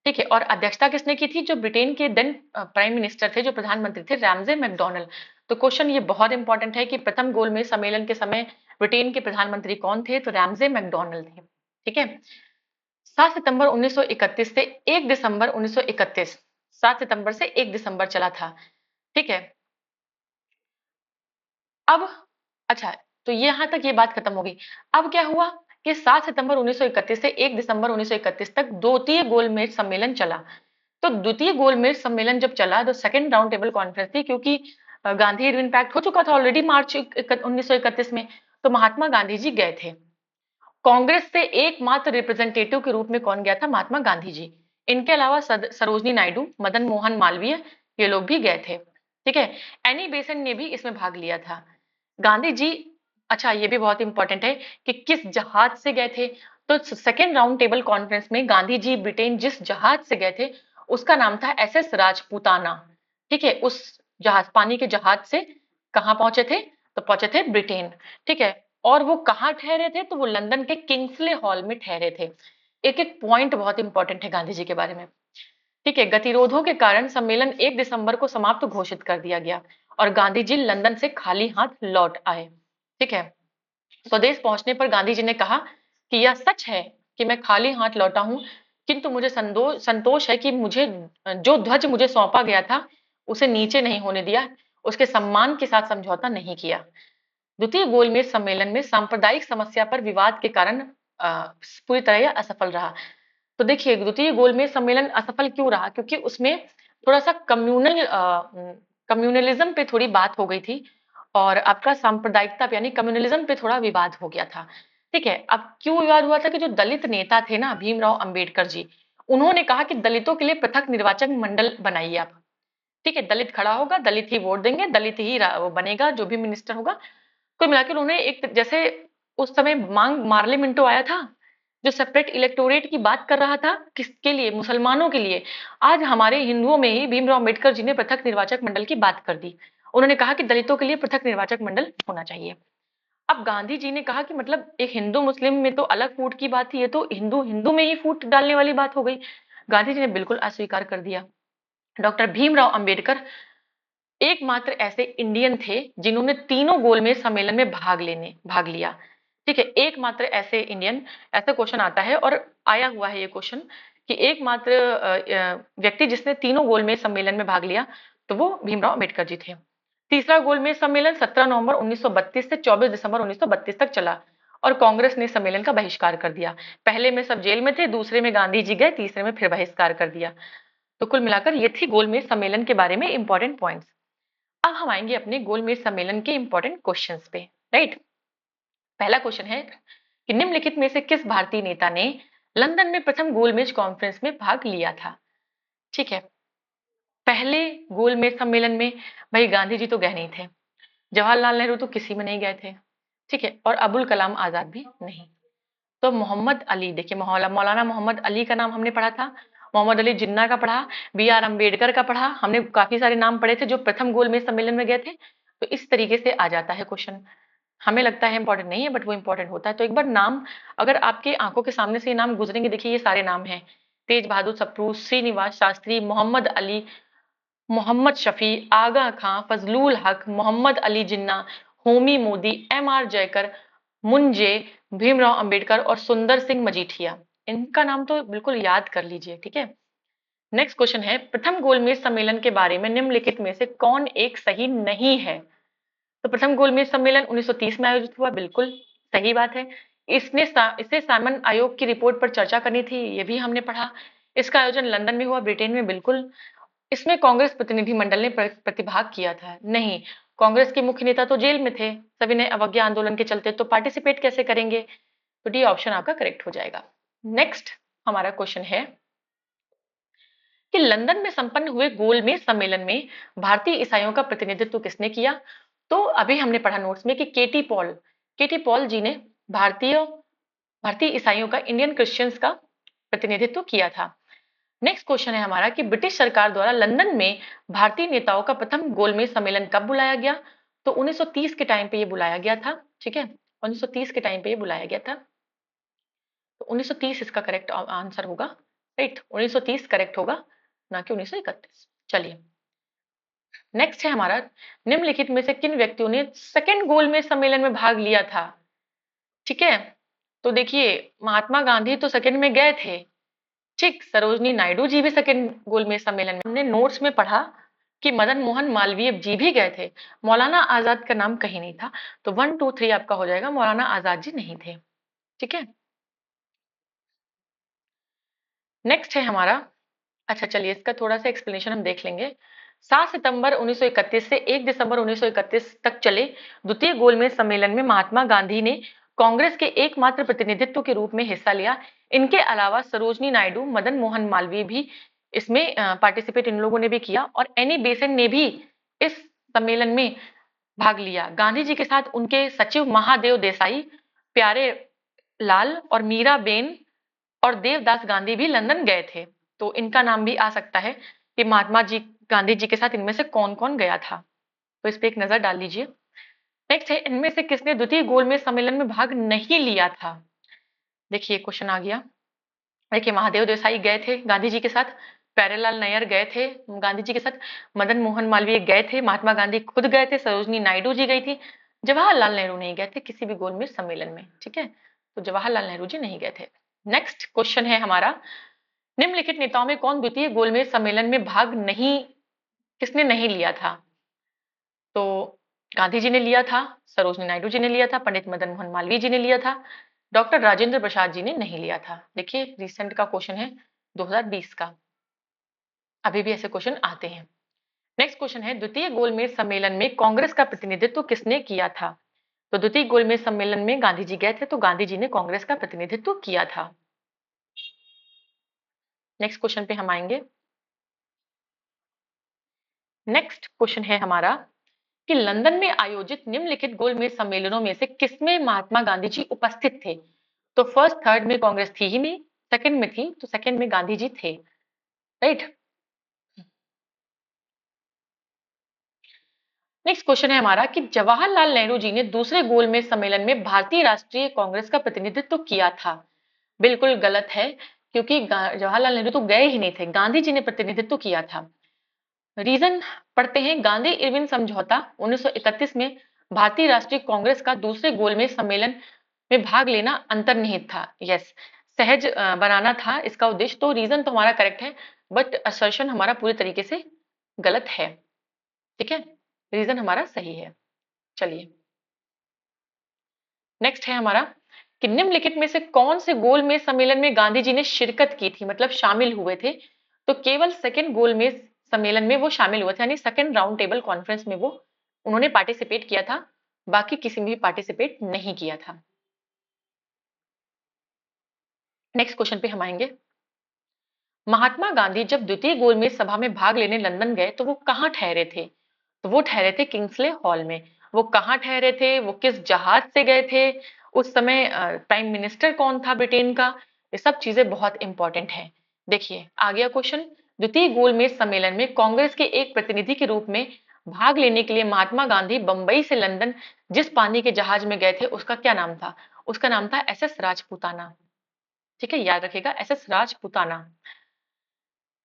ठीक है, और अध्यक्षता किसने की थी? जो ब्रिटेन के देन प्राइम मिनिस्टर थे, जो प्रधानमंत्री थे, रैमजे मैकडोनल्ड। तो क्वेश्चन ये बहुत इंपॉर्टेंट है कि प्रथम गोलमेज सम्मेलन के समय ब्रिटेन के प्रधानमंत्री कौन थे? तो रैमजे मैकडोनल्ड थे। ठीक है, 7 सितंबर 1931 से 1 दिसंबर 1931, 7 सितंबर से 1 दिसंबर चला था। ठीक है, अब अच्छा, तो यहाँ तक ये बात खत्म हो गई। अब क्या हुआ कि 7 सितंबर 1931 से 1 दिसंबर 1931 तक द्वितीय गोलमेज सम्मेलन चला। तो द्वितीय गोलमेज सम्मेलन जब चला, तो सेकंड राउंड टेबल कॉन्फ्रेंस थी, क्योंकि गांधी इरविन पैक्ट हो चुका था ऑलरेडी मार्च 1931 में। तो महात्मा गांधी जी गए थे। कांग्रेस से एकमात्र रिप्रेजेंटेटिव के रूप में कौन गया था? महात्मा गांधी जी। इनके अलावा सरोजनी नायडू, मदन मोहन मालवीय, ये लोग भी गए थे। ठीक है, एनी बेसेंट ने भी इसमें भाग लिया था। गांधी जी, अच्छा ये भी बहुत इंपॉर्टेंट है कि किस जहाज से गए थे। तो सेकेंड राउंड टेबल कॉन्फ्रेंस में गांधी जी ब्रिटेन जिस जहाज से गए थे, उसका नाम था SS राजपूताना। ठीक है, उस जहाज, पानी के जहाज से कहाँ पहुंचे थे? तो पहुंचे थे ब्रिटेन। ठीक है, और वो कहाँ ठहरे थे? तो वो लंदन के किंग्सले हॉल में ठहरे थे। एक एक पॉइंट बहुत इंपॉर्टेंट है गांधी जी के बारे में। ठीक है, गतिरोधों के कारण सम्मेलन 1 दिसंबर को समाप्त घोषित कर दिया गया और गांधी जी लंदन से खाली हाथ लौट आए। ठीक है, स्वदेश पहुंचने पर गांधी जी ने कहा कि यह सच है कि मैं खाली हाथ लौटा हूं, किंतु मुझे संतोष है कि मुझे जो ध्वज मुझे सौंपा गया था उसे नीचे नहीं होने दिया, उसके सम्मान के साथ समझौता नहीं किया। द्वितीय गोलमेज सम्मेलन में सांप्रदायिक समस्या पर विवाद के कारण पूरी तरह यह असफल रहा। तो देखिए द्वितीय गोलमेज सम्मेलन असफल क्यों रहा? क्योंकि उसमें थोड़ा सा कम्युनलिज्म पे थोड़ी बात हो गई थी और आपका सांप्रदायिकता पे यानी कम्युनलिज्म पे थोड़ा विवाद हो गया था। ठीक है, अब क्यों विवाद हुआ था कि जो दलित नेता थे ना भीमराव अंबेडकर जी, उन्होंने कहा कि दलितों के लिए पृथक निर्वाचन मंडल बनाइए आप। ठीक है, दलित खड़ा होगा, दलित ही वोट देंगे, दलित ही वो बनेगा जो भी मिनिस्टर होगा। कुल मिलाकर उन्होंने एक जैसे उस समय मांग मार्ले मिंटो आया था जो सेपरेट इलेक्टोरेट की बात कर रहा था, किसके लिए? मुसलमानों के लिए। आज हमारे हिंदुओं में ही भीमराव अम्बेडकर जी ने पृथक निर्वाचक मंडल की बात कर दी। उन्होंने कहा कि दलितों के लिए पृथक निर्वाचक मंडल होना चाहिए। अब गांधी जी ने कहा कि मतलब एक हिंदू मुस्लिम में तो अलग फूट की बात थी, ये तो हिंदू हिंदू में ही फूट डालने वाली बात हो गई। गांधी जी ने बिल्कुल अस्वीकार कर दिया। डॉक्टर भीमराव अंबेडकर एकमात्र ऐसे इंडियन थे जिन्होंने तीनों गोलमेज सम्मेलन में भाग लिया। ठीक है, एकमात्र ऐसे इंडियन, ऐसा क्वेश्चन आता है और आया हुआ है ये क्वेश्चन कि एकमात्र व्यक्ति जिसने तीनों गोलमेज सम्मेलन में भाग लिया तो वो भीमराव अम्बेडकर जी थे। तीसरा गोलमेज सम्मेलन 17 नवंबर 1932 से 24 दिसंबर 1932 तक चला और कांग्रेस ने सम्मेलन का बहिष्कार कर दिया। पहले में सब जेल में थे, दूसरे में गांधी जी गए, तीसरे में फिर बहिष्कार कर दिया। तो कुल मिलाकर ये थी गोलमेज सम्मेलन के बारे में इंपॉर्टेंट पॉइंट्स। अब हम आएंगे अपने गोलमेज सम्मेलन के इंपॉर्टेंट क्वेश्चंस पे। राइट, पहला क्वेश्चन है कि निम्नलिखित में से किस भारतीय नेता ने लंदन में प्रथम गोलमेज कॉन्फ्रेंस में भाग लिया था? ठीक है, पहले गोलमेज सम्मेलन में भाई गांधी जी तो गए नहीं थे, जवाहरलाल नेहरू तो किसी में नहीं गए थे, ठीक है, और अबुल कलाम आजाद भी नहीं। तो मोहम्मद अली, देखिए मौलाना मोहम्मद अली का नाम हमने पढ़ा था, मोहम्मद अली जिन्ना का पढ़ा, बी आर अम्बेडकर का पढ़ा, हमने काफी सारे नाम पढ़े थे जो प्रथम गोलमेज सम्मेलन में गए थे। तो इस तरीके से आ जाता है क्वेश्चन। हमें लगता है इंपॉर्टेंट नहीं है बट वो इंपॉर्टेंट होता है। तो एक बार नाम अगर आपके आंखों के सामने से ये नाम गुजरेंगे, देखिए ये सारे नाम हैं, तेज बहादुर सप्रू, श्रीनिवास शास्त्री, मोहम्मद अली, मोहम्मद शफी, आगा खां, फजलुल हक, मोहम्मद अली जिन्ना, होमी मोदी, एम आर जयकर, मुंजे, भीमराव अंबेडकर और सुंदर सिंह मजीठिया। इनका नाम तो बिल्कुल याद कर लीजिए। ठीक है, नेक्स्ट क्वेश्चन है प्रथम गोलमेज सम्मेलन के बारे में निम्नलिखित में से कौन एक सही नहीं है? तो प्रथम गोलमेज सम्मेलन 1930 में आयोजित हुआ, बिल्कुल सही बात है। इसे साइमन आयोग की रिपोर्ट पर चर्चा करनी थी, ये भी हमने पढ़ा। इसका आयोजन लंदन में हुआ, ब्रिटेन में, बिल्कुल। इसमें कांग्रेस प्रतिनिधि मंडल ने प्रतिभाग किया था, नहीं। कांग्रेस के मुख्य नेता तो जेल में थे सविनय अवज्ञा आंदोलन के चलते, तो पार्टिसिपेट कैसे करेंगे? तो डी ऑप्शन आपका करेक्ट हो जाएगा। नेक्स्ट हमारा क्वेश्चन है कि लंदन में संपन्न हुए गोलमेज सम्मेलन में भारतीय ईसाइयों का प्रतिनिधित्व किसने किया? तो अभी हमने पढ़ा नोट्स में कि केटी पॉल जी ने भारतीय भारतीय ईसाइयों का, इंडियन क्रिश्चियंस का प्रतिनिधित्व किया था। नेक्स्ट क्वेश्चन है हमारा कि ब्रिटिश सरकार द्वारा लंदन में भारतीय नेताओं का प्रथम गोलमेज सम्मेलन कब बुलाया गया? तो 1930 के टाइम पे ये बुलाया गया था। ठीक है, 1930 के टाइम पे ये बुलाया गया था। तो 1930 इसका करेक्ट आंसर होगा। राइट, 1930 करेक्ट होगा, ना कि 1931। चलिए, नेक्स्ट है हमारा निम्नलिखित में से किन व्यक्तियों ने सेकेंड गोलमेज सम्मेलन में भाग लिया था? ठीक है, तो देखिए महात्मा गांधी तो सेकेंड में गए थे, ठीक, सरोजनी नायडू जी भी सेकेंड गोलमेज सम्मेलन में, हमने नोट्स में पढ़ा कि मदन मोहन मालवीय जी भी गए थे, मौलाना आजाद का नाम कहीं नहीं था। तो 1 2 3 आपका हो जाएगा, मौलाना आजाद जी नहीं थे। ठीक है, नेक्स्ट है हमारा, अच्छा चलिए इसका थोड़ा सा एक्सप्लेनेशन हम देख लेंगे। 7 सितंबर 1931 से 1 दिसंबर 1931 तक चले द्वितीय गोलमेज सम्मेलन में महात्मा गांधी ने कांग्रेस के एकमात्र प्रतिनिधित्व के रूप में हिस्सा लिया। इनके अलावा सरोजनी नायडू, मदन मोहन मालवीय भी इसमें पार्टिसिपेट इन लोगों ने भी किया और एनी बेसेंट ने भी इस सम्मेलन में भाग लिया। गांधी जी के साथ उनके सचिव महादेव देसाई, प्यारे लाल और मीरा बेन और देवदास गांधी भी लंदन गए थे। तो इनका नाम भी आ सकता है कि महात्मा जी गांधी जी के साथ इनमें से कौन कौन गया था। तो इस पे एक नजर डाल लीजिए। नेक्स्ट है इनमें से किसने द्वितीय गोलमेज सम्मेलन में भाग नहीं लिया था? देखिए क्वेश्चन आ गया। देखिए महादेव देसाई गए थे गांधी जी के साथ, प्यारेलाल नैयर गए थे गांधी जी के साथ, मदन मोहन मालवीय गए थे, महात्मा गांधी खुद गए थे, सरोजनी नायडू जी गई थी, जवाहरलाल नेहरू नहीं गए थे किसी भी गोलमेज सम्मेलन में। ठीक है, तो जवाहरलाल नेहरू जी नहीं गए थे। नेक्स्ट क्वेश्चन है हमारा, निम्नलिखित नेताओं में कौन द्वितीय गोलमेज सम्मेलन में भाग नहीं, किसने नहीं लिया था? तो गांधी जी ने लिया था, सरोजनी नायडू जी ने लिया था, पंडित मदन मोहन मालवीय जी ने लिया था, डॉक्टर राजेंद्र प्रसाद जी ने नहीं लिया था। देखिए रिसेंट का क्वेश्चन है 2020 का, अभी भी ऐसे क्वेश्चन आते हैं। नेक्स्ट क्वेश्चन है द्वितीय गोलमेज सम्मेलन में कांग्रेस का प्रतिनिधित्व किसने किया था? तो द्वितीय गोलमेज सम्मेलन में गांधी जी गए थे, तो गांधी जी ने कांग्रेस का प्रतिनिधित्व किया था। नेक्स्ट क्वेश्चन पे हम आएंगे। नेक्स्ट क्वेश्चन है हमारा कि लंदन में आयोजित निम्नलिखित गोलमेज सम्मेलनों में से किसमें महात्मा गांधी जी उपस्थित थे? तो फर्स्ट थर्ड में कांग्रेस थी ही नहीं, सेकंड में थी, तो सेकंड में गांधी जी थे, राइट। नेक्स्ट क्वेश्चन है हमारा कि जवाहरलाल नेहरू जी ने दूसरे गोलमेज सम्मेलन में भारतीय राष्ट्रीय कांग्रेस का प्रतिनिधित्व किया था। बिल्कुल गलत है, क्योंकि जवाहरलाल नेहरू तो गए ही नहीं थे, गांधी जी ने प्रतिनिधित्व किया था। रीजन पढ़ते हैं। गांधी इरविन समझौता 1931 में भारतीय राष्ट्रीय कांग्रेस का दूसरे गोलमेज सम्मेलन में भाग लेना अंतर्निहित था। यस, सहज बनाना था इसका उद्देश्य। तो रीजन तो हमारा करेक्ट है, बट असर्शन हमारा पूरी तरीके से गलत है। ठीक है, रीजन हमारा सही है। चलिए नेक्स्ट है हमारा कि निम्नलिखित में से कौन से गोलमेज सम्मेलन में गांधी जी ने शिरकत की थी, मतलब शामिल हुए थे? तो केवल सेकेंड गोलमेज सम्मेलन में वो शामिल हुए थे, यानी सेकेंड राउंड टेबल कॉन्फ्रेंस में वो उन्होंने पार्टिसिपेट किया था, बाकी किसी में भी पार्टिसिपेट नहीं किया था। नेक्स्ट क्वेश्चन पे हम आएंगे। महात्मा गांधी जब द्वितीय गोलमेज सभा में भाग लेने लंदन गए तो वो कहाँ ठहरे थे? तो वो ठहरे थे किंग्सले हॉल में। वो कहाँ ठहरे थे, वो किस जहाज से गए थे, उस समय प्राइम मिनिस्टर कौन था ब्रिटेन का, ये सब चीजें बहुत इंपॉर्टेंट है। देखिए आ गया क्वेश्चन। द्वितीय गोलमेज सम्मेलन में कांग्रेस के एक प्रतिनिधि के रूप में भाग लेने के लिए महात्मा गांधी बंबई से लंदन जिस पानी के जहाज में गए थे उसका क्या नाम था? उसका नाम था SS राजपूताना। ठीक है, याद रखिएगा, SS राजपूताना।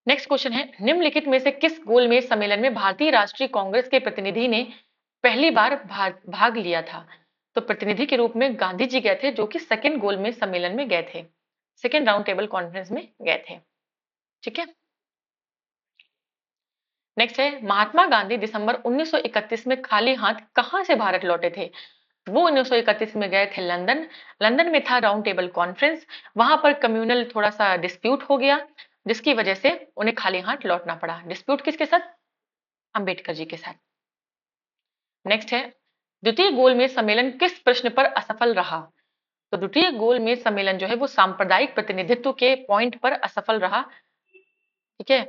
नेक्स्ट क्वेश्चन है निम्नलिखित में से किस गोलमेज सम्मेलन में भारतीय राष्ट्रीय कांग्रेस के प्रतिनिधि ने पहली बार भाग लिया था? तो प्रतिनिधि के रूप में गांधी जी गए थे, जो कि सेकेंड गोलमेज सम्मेलन में गए थे, सेकेंड राउंड टेबल कॉन्फ्रेंस में गए थे। ठीक है, नेक्स्ट है महात्मा गांधी दिसंबर 1931 में खाली हाथ कहां से भारत लौटे थे? वो 1931 में गए थे लंदन। लंदन में था राउंड टेबल कॉन्फ्रेंस, वहां पर कम्युनल थोड़ा सा डिस्प्यूट हो गया, जिसकी वजह से उन्हें खाली हाथ लौटना पड़ा। डिस्प्यूट किसके साथ? अंबेडकर जी के साथ। नेक्स्ट है द्वितीय गोलमेज सम्मेलन किस प्रश्न पर असफल रहा? तो द्वितीय गोलमेज सम्मेलन जो है वो सांप्रदायिक प्रतिनिधित्व के पॉइंट पर असफल रहा। ठीक है,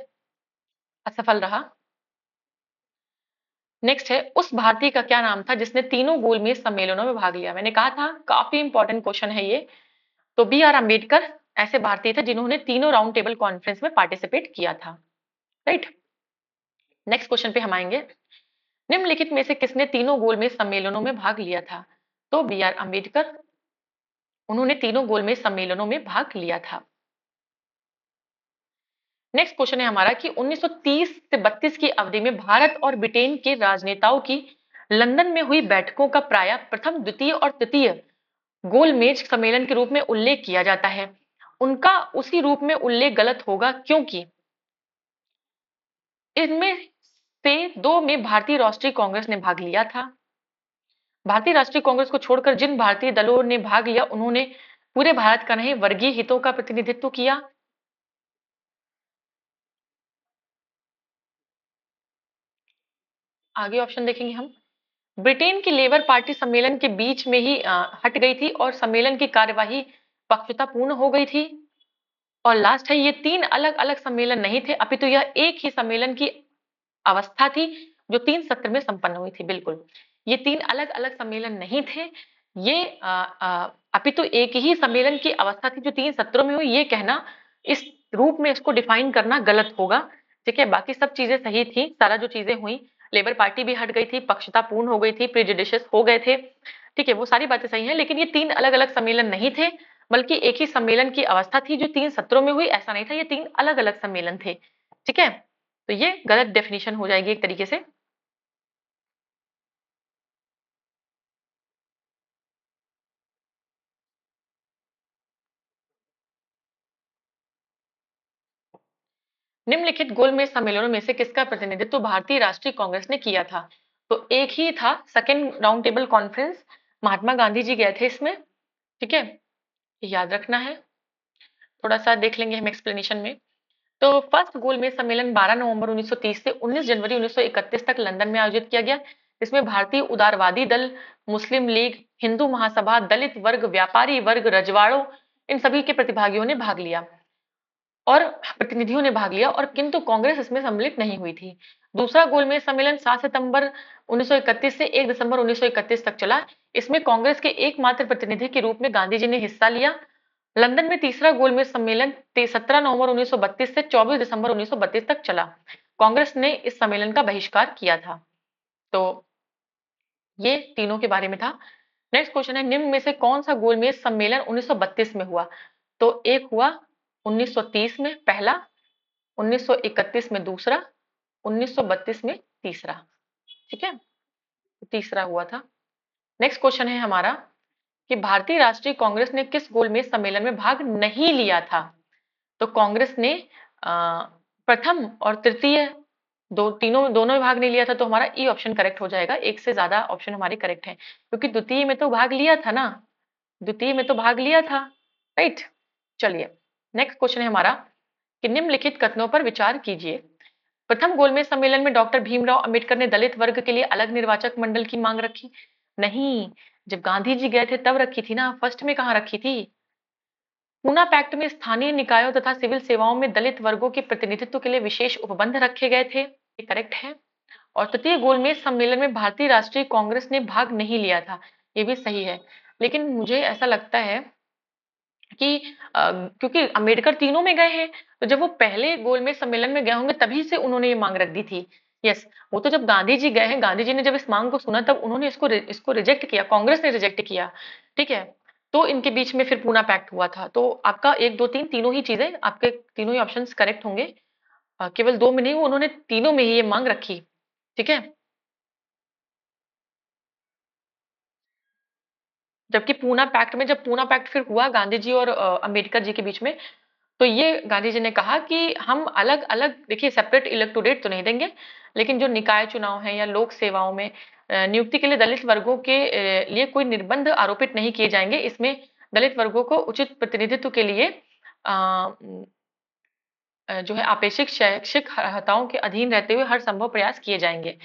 असफल रहा। नेक्स्ट है उस भारतीय का क्या नाम था जिसने तीनों गोलमेज सम्मेलनों में भाग लिया? मैंने कहा था काफी इंपॉर्टेंट क्वेश्चन है ये। तो BR अम्बेडकर ऐसे भारतीय थे जिन्होंने तीनों राउंड टेबल कॉन्फ्रेंस में पार्टिसिपेट किया था, राइट। नेक्स्ट क्वेश्चन पे हम आएंगे। निम्नलिखित में से किसने तीनों गोलमेज सम्मेलनों में भाग लिया था? तो BR अम्बेडकर, उन्होंने तीनों गोलमेज सम्मेलनों में भाग लिया था। नेक्स्ट क्वेश्चन है हमारा कि 1930 से 32 की अवधि में भारत और ब्रिटेन के राजनेताओं की लंदन में हुई बैठकों का प्राय प्रथम, द्वितीय और तृतीय गोलमेज सम्मेलन के रूप में उल्लेख किया जाता है। उनका उसी रूप में उल्लेख गलत होगा, क्योंकि इनमें से दो में भारतीय राष्ट्रीय कांग्रेस ने भाग लिया था। भारतीय राष्ट्रीय कांग्रेस को छोड़कर जिन भारतीय दलों ने भाग लिया उन्होंने पूरे भारत का नहीं, वर्गीय हितों का प्रतिनिधित्व किया। आगे ऑप्शन देखेंगे हम। ब्रिटेन की लेबर पार्टी सम्मेलन के बीच में ही हट गई थी और सम्मेलन की कार्यवाही पक्षतापूर्ण हो गई थी। और लास्ट है, ये तीन अलग अलग सम्मेलन नहीं थे, अपितु यह एक ही सम्मेलन की अवस्था थी जो 3 सत्र में संपन्न हुई थी। बिल्कुल, ये तीन अलग अलग सम्मेलन नहीं थे, ये अपितु एक ही सम्मेलन की अवस्था थी जो 3 सत्रों में हुई। ये कहना, इस रूप में इसको डिफाइन करना गलत होगा। ठीक है, बाकी सब चीजें सही थी, सारा जो चीजें हुई, लेबर पार्टी भी हट गई थी, पक्षता पूर्ण हो गई थी, प्रेजुडिशियस हो गए थे। ठीक है, वो सारी बातें सही हैं, लेकिन ये तीन अलग अलग सम्मेलन नहीं थे, बल्कि एक ही सम्मेलन की अवस्था थी जो 3 सत्रों में हुई। ऐसा नहीं था, ये तीन अलग अलग सम्मेलन थे। ठीक है, तो ये गलत डेफिनेशन हो जाएगी एक तरीके से। निम्नलिखित गोलमेज सम्मेलनों में से किसका प्रतिनिधित्व भारतीय राष्ट्रीय कांग्रेस ने किया था? तो एक ही था, second round table conference, Mahatma Gandhi ji गए थे इसमें। ठीक है, याद रखना है, थोड़ा सा देख लेंगे हम एक्सप्लेनेशन में। तो फर्स्ट गोलमेज सम्मेलन 12 नवंबर 1930 से 19 जनवरी 1931 तक लंदन में आयोजित किया गया। इसमें भारतीय उदारवादी दल, मुस्लिम लीग, हिंदू महासभा, दलित वर्ग, व्यापारी वर्ग, रजवाड़ों, इन सभी के प्रतिभागियों ने भाग लिया और प्रतिनिधियों ने भाग लिया, और किंतु कांग्रेस इसमें सम्मिलित नहीं हुई थी। दूसरा गोलमेज सम्मेलन 7 सितंबर 1931 से 1 दिसंबर 1931 तक चला। इसमें कांग्रेस के एकमात्र प्रतिनिधि के रूप में गांधी जी ने हिस्सा लिया। लंदन में तीसरा गोलमेज सम्मेलन 17 नवंबर 1932 से 24 दिसंबर 1932 तक चला। कांग्रेस ने इस सम्मेलन का बहिष्कार किया था। तो ये तीनों के बारे में था। नेक्स्ट क्वेश्चन है, निम्न में से कौन सा गोलमेज सम्मेलन 1932 में हुआ? तो एक हुआ 1930 में पहला, 1931 में दूसरा, 1932 में तीसरा। ठीक है, तीसरा हुआ था। नेक्स्ट क्वेश्चन है हमारा कि भारतीय राष्ट्रीय कांग्रेस ने किस गोलमेज सम्मेलन में भाग नहीं लिया था? तो कांग्रेस ने प्रथम और तृतीय दोनों में भाग नहीं लिया था, तो हमारा ई ऑप्शन करेक्ट हो जाएगा। एक से ज्यादा ऑप्शन हमारे करेक्ट हैं, क्योंकि द्वितीय में तो भाग लिया था ना, द्वितीय में तो भाग लिया था, राइट। चलिए, नेक्स्ट क्वेश्चन है हमारा कि निम्नलिखित कथनों पर विचार कीजिए। प्रथम गोलमेज सम्मेलन में डॉक्टर भीमराव अंबेडकर ने दलित वर्ग के लिए अलग निर्वाचक मंडल की मांग रखी? नहीं, जब गांधी जी गए थे तब रखी थी ना, फर्स्ट में कहाँ रखी थी? पूना पैक्ट में स्थानीय निकायों तथा सिविल सेवाओं में दलित वर्गों के प्रतिनिधित्व के लिए विशेष उपबंध रखे गए थे, ये करेक्ट है। और तृतीय गोलमेज सम्मेलन में भारतीय राष्ट्रीय कांग्रेस ने भाग नहीं लिया था, ये भी सही है। लेकिन मुझे ऐसा लगता है कि क्योंकि अंबेडकर तीनों में गए हैं, तो जब वो पहले गोलमेज सम्मेलन में गए होंगे तभी से उन्होंने ये मांग रख दी थी। यस, वो तो जब गांधी जी गए हैं, गांधी जी ने जब इस मांग को सुना तब उन्होंने इसको रिजेक्ट किया, कांग्रेस ने रिजेक्ट किया। ठीक है, तो इनके बीच में फिर पूना पैक्ट हुआ था। तो आपका 1 2 3 तीनों ही चीजें, आपके तीनों ही ऑप्शन करेक्ट होंगे। केवल 2 में नहीं, उन्होंने तीनों में ही ये मांग रखी। ठीक है, जबकि पूना पैक्ट में, जब पूना पैक्ट फिर हुआ गांधी जी और अंबेडकर जी के बीच में, तो ये गांधी जी ने कहा कि हम अलग अलग, देखिए सेपरेट इलेक्टोरेट तो नहीं देंगे, लेकिन जो निकाय चुनाव है या लोक सेवाओं में नियुक्ति के लिए दलित वर्गों के लिए कोई निर्बंध आरोपित नहीं किए जाएंगे। इसमें दलित वर्गों को उचित प्रतिनिधित्व के लिए जो है आपेक्षिक शैक्षिक अर्हताओं के अधीन रहते हुए हर संभव प्रयास किए जाएंगे।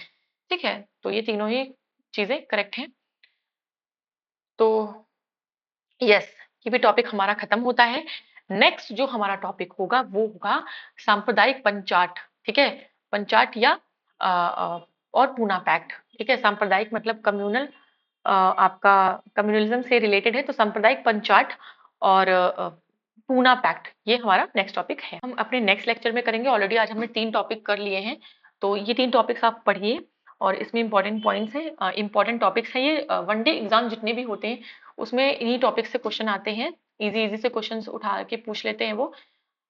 ठीक है, तो ये तीनों ही चीजें करेक्ट हैं। तो यस, ये भी टॉपिक हमारा खत्म होता है। नेक्स्ट जो हमारा टॉपिक होगा वो होगा सांप्रदायिक पंचाट। ठीक है, पंचाट या और पूना पैक्ट। ठीक है, सांप्रदायिक मतलब कम्युनल, आपका कम्युनलिज्म से रिलेटेड है, तो सांप्रदायिक पंचाट और पूना पैक्ट, ये हमारा नेक्स्ट टॉपिक है। हम अपने नेक्स्ट लेक्चर में करेंगे। ऑलरेडी आज हमने 3 टॉपिक कर लिए हैं, तो ये 3 टॉपिक्स आप पढ़िए, और इसमें इंपॉर्टेंट पॉइंट्स हैं, इंपॉर्टेंट टॉपिक्स हैं ये। वनडे एग्जाम जितने भी होते हैं उसमें इन्हीं टॉपिक से क्वेश्चन आते हैं, इजी इजी से क्वेश्चन उठा के पूछ लेते हैं वो।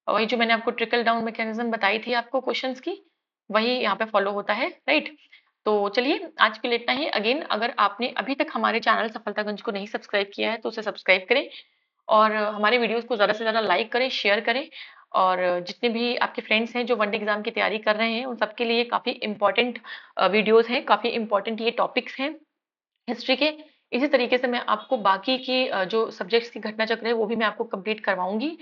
वही जो मैंने आपको ट्रिकल डाउन मैकेनिज्म बताई थी आपको क्वेश्चंस की, वही यहाँ पे फॉलो होता है, राइट। तो चलिए, आज के लिए इतना ही। अगेन, अगर आपने अभी तक हमारे चैनल सफलतागंज को नहीं सब्सक्राइब किया है तो उसे सब्सक्राइब करें, और हमारे वीडियोस को ज़्यादा से ज़्यादा लाइक करें, शेयर करें। और जितने भी आपके फ्रेंड्स हैं जो वन डे एग्जाम की तैयारी कर रहे हैं, उन सबके लिए काफ़ी इंपॉर्टेंट वीडियोस हैं, काफ़ी इंपॉर्टेंट ये टॉपिक्स हैं हिस्ट्री के। इसी तरीके से मैं आपको बाकी की जो सब्जेक्ट्स की घटना चक्र है वो भी मैं आपको कंप्लीट करवाऊंगी।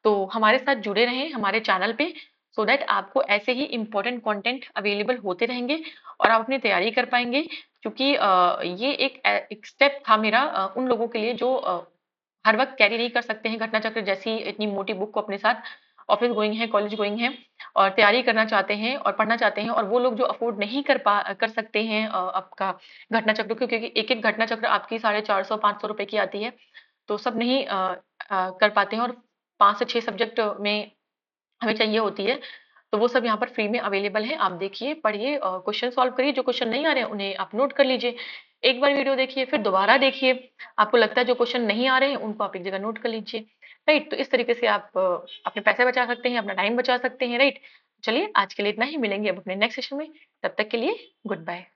तो हमारे साथ जुड़े रहें हमारे चैनल पे, सो दैट आपको ऐसे ही इंपॉर्टेंट कंटेंट अवेलेबल होते रहेंगे और आप अपनी तैयारी कर पाएंगे। क्योंकि ये एक स्टेप था मेरा उन लोगों के लिए जो हर वक्त कैरी नहीं कर सकते हैं घटना चक्र जैसी इतनी मोटी बुक को अपने साथ, ऑफिस गोइंग है, कॉलेज गोइंग है, और तैयारी करना चाहते हैं और पढ़ना चाहते हैं, और वो लोग जो अफोर्ड नहीं कर सकते हैं आपका घटना चक्र, क्योंकि एक एक घटना चक्र आपकी 450-500 रुपए की आती है, तो सब नहीं कर पाते हैं, और 5 से 6 सब्जेक्ट में हमें चाहिए होती है। तो वो सब यहाँ पर फ्री में अवेलेबल है। आप देखिए, पढ़िए, क्वेश्चन सॉल्व करिए। जो क्वेश्चन नहीं आ रहे हैं उन्हें आप नोट कर लीजिए। एक बार वीडियो देखिए, फिर दोबारा देखिए। आपको लगता है जो क्वेश्चन नहीं आ रहे हैं उनको आप एक जगह नोट कर लीजिए, राइट। तो इस तरीके से आप अपने पैसे बचा सकते हैं, अपना टाइम बचा सकते हैं, राइट। चलिए, आज के लिए इतना ही। मिलेंगे अब अपने नेक्स्ट सेशन में। तब तक के लिए गुड बाय।